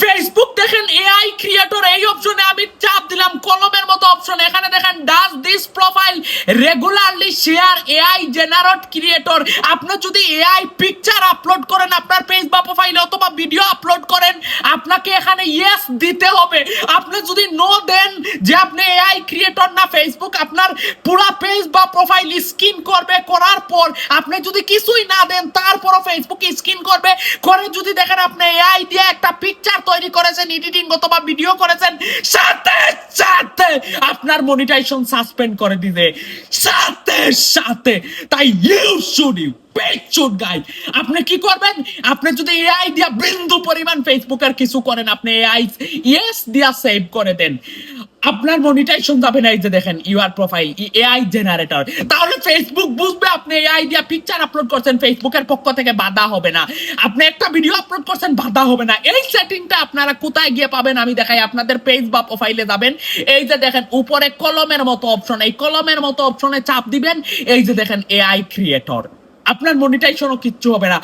Facebook দেখেন AI creator এই অপশনে আমি চাপ দিলাম কলমের মতো অপশন, এখানে দেখেন does this profile regularly share AI generate creator. আপনি যদি এআই পিকচার আপলোড করেন আপনার পেজ বা প্রোফাইলে অথবা ভিডিও আপলোড করেন, আপনাকে এখানে ইয়েস দিতে হবে। আপনি যদি নো দেন যে আপনি এআই ক্রিয়েটর না, ফেসবুক আপনার পুরা পেজ বা প্রোফাইল স্ক্যান করবে। করার পর আপনি যদি কিছুই না দেন তারপরও ফেসবুক স্ক্যান করবে। করে যদি দেখেন আপনি এআই দিয়ে একটা পিকচার তৈরি করেছেন, এডিটিং অথবা ভিডিও করেছেন, সাথে সাথে আপনার মনিটাইজেশন সাসপেন্ড করে দিবে সাথে সাথে। তাই ইউ শুড গাইড আপনি কি করবেন? আপনি যদি এআই দিয়া বিন্দু পরিমাণ ফেসবুকের কিছু করেন, আপনি এআই ইয়েস দিয়া সেভ করে দেন, আপনার মনিটাইজেশন যাবে না। এই যে দেখেন ইউআর প্রোফাইল এআই জেনারেটর, তাহলে ফেসবুক বুঝবে আপনি এআই দিয়া পিকচার আপলোড করছেন, ফেসবুকের পক্ষ থেকে বাধা হবে না। আপনি একটা ভিডিও আপলোড করছেন, বাধা হবে না। এই সেটিংটা আপনারা কোথায় গিয়ে পাবেন আমি দেখাই। আপনাদের পেজ বা প্রোফাইলে যাবেন, এই যে দেখেন উপরে কলমের মতো অপশন, এই কলমের মতো অপশনে চাপ দিবেন, এই যে দেখেন এআই ক্রিয়েটর, আপনার মনিটাইজেশনও কিচ্ছু হবে না।